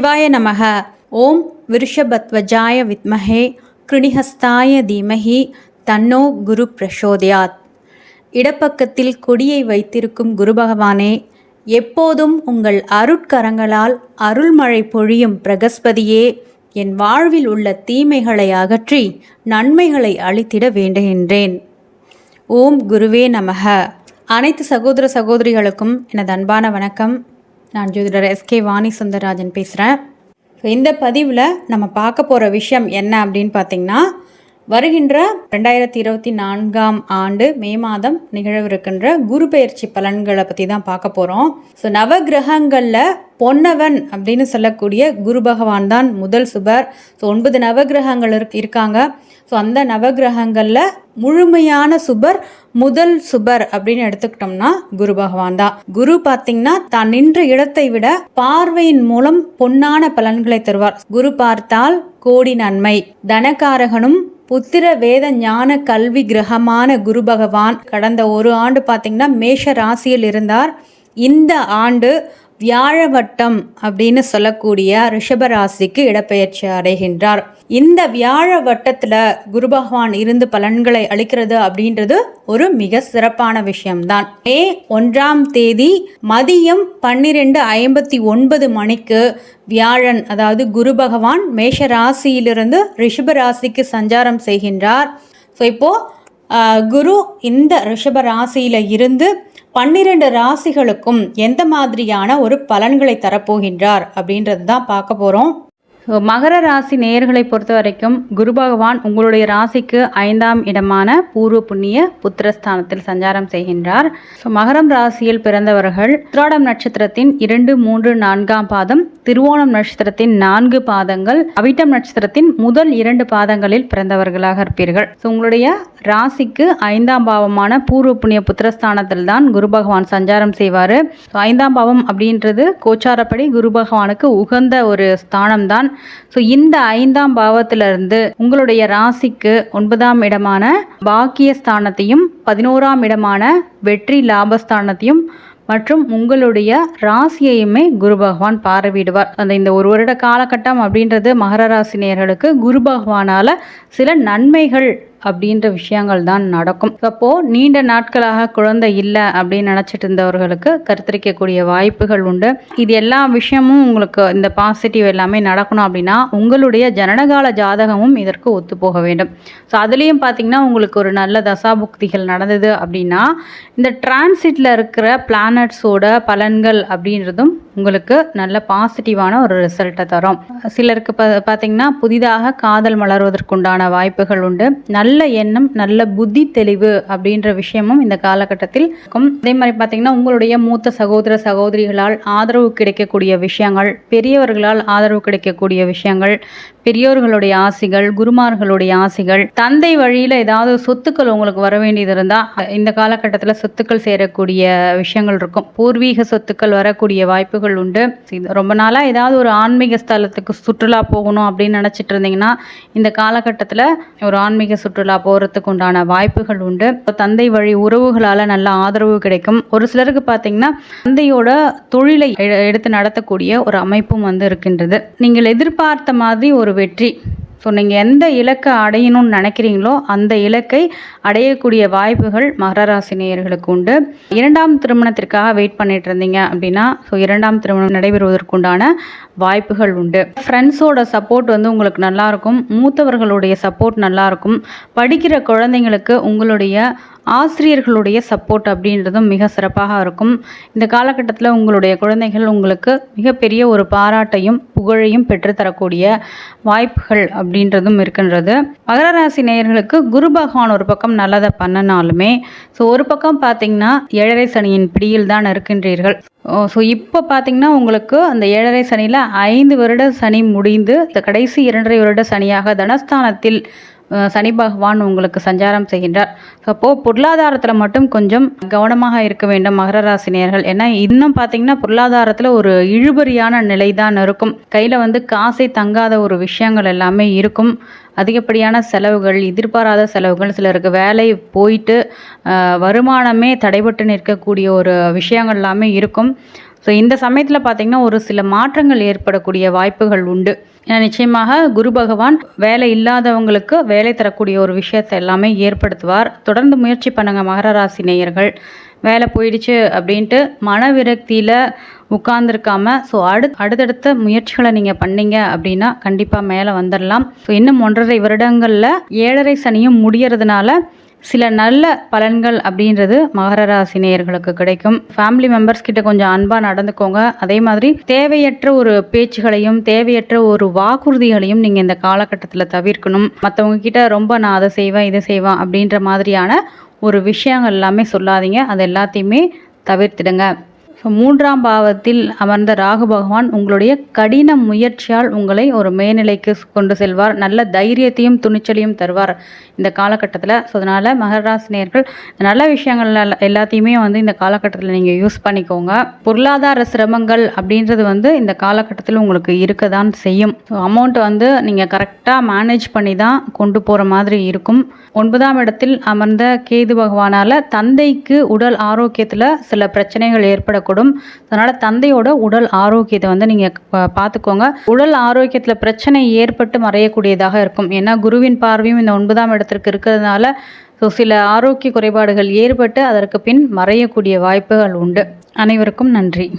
சிவாய நமக. ஓம் விருஷபத்வஜாய வித்மஹே கிருணிஹஸ்தாய தீமஹி தன்னோ குரு பிரசோதயாத். இடப்பக்கத்தில் கொடியை வைத்திருக்கும் குரு பகவானே, எப்போதும் உங்கள் அருட்கரங்களால் அருள்மழை பொழியும் பிரகஸ்பதியே, என் வாழ்வில் உள்ள தீமைகளை அகற்றி நன்மைகளை அளித்திட வேண்டுகின்றேன். ஓம் குருவே நமக. அனைத்து சகோதர சகோதரிகளுக்கும் எனது அன்பான வணக்கம். நான் ஜோதிடர் எஸ்கே வாணி சுந்தரராஜன் பேசுகிறேன். இந்த பதிவில் நம்ம பார்க்க போகிற விஷயம் என்ன அப்படின்னு பார்த்திங்கன்னா, வருகின்ற 2024 ஆண்டு மே மாதம் நிகழவிருக்கின்ற குரு பெயர்ச்சி பலன்களை பற்றி தான் பார்க்க போகிறோம். ஸோ நவகிரகங்களில் பொன்னவன் அப்படின்னு சொல்லக்கூடிய குரு பகவான் தான் முதல் சுபர். ஸோ 9 நவகிரகங்கள் இருக்காங்க. ஸோ அந்த நவகிரகங்களில் முழுமையான சுபர் முதல் சுபர் அப்படின்னு எடுத்துக்கிட்டோம்னா குரு பகவான் தான். குரு பார்த்தீங்கன்னா தான் நின்ற இடத்தை விட பார்வையின் மூலம் பொன்னான பலன்களை தருவார். குரு பார்த்தால் கோடி நன்மை. தனகாரகனும் புத்திர வேத ஞான கல்வி கிரகமான குரு பகவான் கடந்த ஒரு ஆண்டு பார்த்தீங்கன்னா மேஷ ராசியில் இருந்தார். இந்த ஆண்டு வியாழவட்டம் அப்படின்னு சொல்லக்கூடிய ரிஷபராசிக்கு இடப்பெயர்ச்சி அடைகின்றார். இந்த வியாழ வட்டத்தில் குரு பகவான் இருந்து பலன்களை அளிக்கிறது அப்படின்றது ஒரு மிக சிறப்பான விஷயம்தான். மே 1 மதியம் 12:59 மணிக்கு வியாழன், அதாவது குரு பகவான் மேஷ ராசியிலிருந்து ரிஷப ராசிக்கு சஞ்சாரம் செய்கின்றார். ஸோ இப்போது குரு இந்த ரிஷப ராசியில் இருந்து 12 ராசிகளுக்கும் எந்த மாதிரியான ஒரு பலன்களை தரப்போகின்றார் அப்படின்றது தான் பார்க்க போகிறோம். மகர ராசி நேயர்களை பொறுத்த வரைக்கும் குரு பகவான் உங்களுடைய ராசிக்கு 5ஆம் இடமான பூர்வ புண்ணிய புத்திரஸ்தானத்தில் சஞ்சாரம் செய்கின்றார். ஸோ மகரம் ராசியில் பிறந்தவர்கள் உத்திராடம் நட்சத்திரத்தின் 2, 3, 4ஆம் பாதம், திருவோணம் நட்சத்திரத்தின் 4 பாதங்கள், அவிட்டம் நட்சத்திரத்தின் முதல் 2 பாதங்களில் பிறந்தவர்களாக இருப்பீர்கள். ஸோ உங்களுடைய ராசிக்கு 5ஆம் பாவமான பூர்வ புண்ணிய புத்திரஸ்தானத்தில் தான் குரு பகவான் சஞ்சாரம் செய்வார். 5ஆம் பாவம் அப்படின்றது கோச்சாரப்படி குரு பகவானுக்கு உகந்த ஒரு ஸ்தானம் தான். ஸோ இந்த 5ஆம் பாவத்திலிருந்து உங்களுடைய ராசிக்கு 9ஆம் இடமான பாக்கியஸ்தானத்தையும் 11ஆம் இடமான வெற்றி லாபஸ்தானத்தையும் மற்றும் உங்களுடைய ராசியையுமே குரு பகவான் பார்வையிடுவார். இந்த ஒரு வருட காலகட்டம் அப்படின்றது மகர ராசி நேயர்களுக்கு குரு பகவானால சில நன்மைகள் அப்படின்ற விஷயங்கள் தான் நடக்கும். அப்போது நீண்ட நாட்களாக குழந்தை இல்லை அப்படின்னு நினச்சிட்டு இருந்தவர்களுக்கு கருத்தரிக்கக்கூடிய வாய்ப்புகள் உண்டு. இது எல்லா விஷயமும் உங்களுக்கு இந்த பாசிட்டிவ் எல்லாமே நடக்கணும் அப்படின்னா உங்களுடைய ஜனனகால ஜாதகமும் இதற்கு ஒத்து போக வேண்டும். ஸோ அதுலேயும் பார்த்திங்கன்னா உங்களுக்கு ஒரு நல்ல தசாபுக்திகள் நடந்தது அப்படின்னா இந்த டிரான்சிட்டில் இருக்கிற பிளானட்ஸோட பலன்கள் அப்படின்றதும் உங்களுக்கு நல்ல பாசிட்டிவான ஒரு ரிசல்ட்டை தரும். சிலருக்கு பார்த்திங்கன்னா புதிதாக காதல் மலர்வதற்குண்டான வாய்ப்புகள் உண்டு. நல்ல எண்ணம், நல்ல புத்தி தெளிவு அப்படின்ற விஷயமும் இந்த காலகட்டத்தில் இருக்கும். அதே மாதிரி பார்த்தீங்கன்னா உங்களுடைய மூத்த சகோதர சகோதரிகளால் ஆதரவு கிடைக்கக்கூடிய விஷயங்கள், பெரியவர்களால் ஆதரவு கிடைக்கக்கூடிய விஷயங்கள், பெரியோர்களுடைய ஆசைகள், குருமார்களுடைய ஆசைகள், தந்தை வழியில் ஏதாவது சொத்துக்கள் உங்களுக்கு வர வேண்டியது இருந்தால் இந்த காலகட்டத்தில் சொத்துக்கள் சேரக்கூடிய விஷயங்கள் இருக்கும். பூர்வீக சொத்துக்கள் வரக்கூடிய வாய்ப்புகள் உண்டு. ரொம்ப நாளாக ஏதாவது ஒரு ஆன்மீக ஸ்தலத்துக்கு சுற்றுலா போகணும் அப்படின்னு நினச்சிட்டு இருந்தீங்கன்னா இந்த காலகட்டத்தில் ஒரு ஆன்மீக சுற்றுலா போகிறதுக்கு உண்டான வாய்ப்புகள் உண்டு. தந்தை வழி உறவுகளால் நல்ல ஆதரவு கிடைக்கும். ஒரு சிலருக்கு பார்த்தீங்கன்னா தந்தையோட தொழிலை எடுத்து நடத்தக்கூடிய ஒரு அமைப்பும் இருக்கின்றது. நீங்கள் எதிர்பார்த்த மாதிரி ஒரு வெற்றி. ஸோ நீங்கள் எந்த இலக்கை அடையணும்னு நினைக்கிறீங்களோ அந்த இலக்கை அடையக்கூடிய வாய்ப்புகள் மகர ராசி நேயர்களுக்கு உண்டு. 2ஆம் திருமணத்திற்காக வெயிட் பண்ணிட்டு இருந்தீங்க அப்படின்னா ஸோ 2ஆம் திருமணம் நடைபெறுவதற்குண்டான வாய்ப்புகள் உண்டு. ஃப்ரெண்ட்ஸோட சப்போர்ட் உங்களுக்கு நல்லாயிருக்கும். மூத்தவர்களுடைய சப்போர்ட் நல்லாயிருக்கும். படிக்கிற குழந்தைங்களுக்கு உங்களுடைய ஆசிரியர்களுடைய சப்போர்ட் அப்படின்றதும் மிக சிறப்பாக இருக்கும். இந்த காலகட்டத்தில் உங்களுடைய குழந்தைகள் உங்களுக்கு மிகப்பெரிய ஒரு பாராட்டையும் புகழையும் பெற்றுத்தரக்கூடிய வாய்ப்புகள் அப்படின்றதும் இருக்கின்றது. மகர ராசி நேயர்களுக்கு குரு பகவான் ஒரு பக்கம் நல்லதை பண்ணினாலுமே ஸோ ஒரு பக்கம் பார்த்திங்கன்னா 7.5 சனியின் பிடியில் தான் இருக்கின்றீர்கள். ஸோ இப்போ பார்த்திங்கன்னா உங்களுக்கு அந்த 7.5 சனியில் 5 வருட சனி முடிந்து இந்த கடைசி 2.5 வருட சனியாக தனஸ்தானத்தில் சனி பகவான் உங்களுக்கு சஞ்சாரம் செய்கின்றார். அப்போது பொருளாதாரத்தில் மட்டும் கொஞ்சம் கவனமாக இருக்க வேண்டும் மகர ராசி நேயர்கள். ஏன்னா இன்னும் பார்த்தீங்கன்னா பொருளாதாரத்தில் ஒரு இழுபறியான நிலை தான் இருக்கும். கையில் காசை தங்காத ஒரு விஷயங்கள் எல்லாமே இருக்கும். அதிகப்படியான செலவுகள், எதிர்பாராத செலவுகள், சிலருக்கு வேலை போயிட்டு வருமானமே தடைபட்டு நிற்கக்கூடிய ஒரு விஷயங்கள் எல்லாமே இருக்கும். ஸோ இந்த சமயத்தில் பார்த்திங்கன்னா ஒரு சில மாற்றங்கள் ஏற்படக்கூடிய வாய்ப்புகள் உண்டு. ஏன்னா நிச்சயமாக குரு பகவான் வேலை இல்லாதவங்களுக்கு வேலை தரக்கூடிய ஒரு விஷயத்தை எல்லாமே ஏற்படுத்துவார். தொடர்ந்து முயற்சி பண்ணுங்கள் மகர ராசி நேயர்கள். வேலை போயிடுச்சு அப்படின்ட்டு மன விரக்தியில் உட்கார்ந்துருக்காம ஸோ அடுத்தடுத்த முயற்சிகளை நீங்கள் பண்ணீங்க அப்படின்னா கண்டிப்பாக மேலே வந்துடலாம். ஸோ இன்னும் 1.5 வருடங்களில் 7.5 சனியும் முடியறதுனால சில நல்ல பலன்கள் அப்படின்றது மகர ராசி நேயர்களுக்கு கிடைக்கும். ஃபேமிலி மெம்பர்ஸ் கிட்ட கொஞ்சம் அன்பாக நடந்துக்கோங்க. அதே மாதிரி தேவையற்ற ஒரு பேச்சுகளையும் தேவையற்ற ஒரு வாக்குறுதிகளையும் நீங்கள் இந்த காலகட்டத்தில் தவிர்க்கணும். மற்றவங்க கிட்ட ரொம்ப நான் அதை செய்வேன் இதை செய்வேன் அப்படின்ற மாதிரியான ஒரு விஷயங்கள் எல்லாமே சொல்லாதீங்க. அது எல்லாத்தையுமே தவிர்த்திடுங்க. ஸோ 3ஆம் பாவத்தில் அமர்ந்த ராகு பகவான் உங்களுடைய கடின முயற்சியால் உங்களை ஒரு மேல்நிலைக்கு கொண்டு செல்வார். நல்ல தைரியத்தையும் துணிச்சலையும் தருவார் இந்த காலகட்டத்தில். ஸோ அதனால் மகர ராசி நேயர்கள் நல்ல விஷயங்கள் எல்லாத்தையுமே இந்த காலகட்டத்தில் நீங்கள் யூஸ் பண்ணிக்கோங்க. பொருளாதார சிரமங்கள் அப்படின்றது இந்த காலகட்டத்தில் உங்களுக்கு இருக்க தான் செய்யும். ஸோ அமௌண்ட்டை நீங்கள் கரெக்டாக மேனேஜ் பண்ணி தான் கொண்டு போகிற மாதிரி இருக்கும். 9ஆம் இடத்தில் அமர்ந்த கேது பகவானால் தந்தைக்கு உடல் ஆரோக்கியத்தில் சில பிரச்சனைகள் ஏற்படக்கூடும். அதனால் தந்தையோட உடல் ஆரோக்கியத்தை நீங்கள் பார்த்துக்கோங்க. உடல் ஆரோக்கியத்தில் பிரச்சனை ஏற்பட்டு மறையக்கூடியதாக இருக்கும். ஏன்னா குருவின் பார்வையும் இந்த 9ஆம் இடத்திற்கு இருக்கிறதுனால ஸோ சில ஆரோக்கிய குறைபாடுகள் ஏற்பட்டு அதற்கு பின் மறையக்கூடிய வாய்ப்புகள் உண்டு. அனைவருக்கும் நன்றி.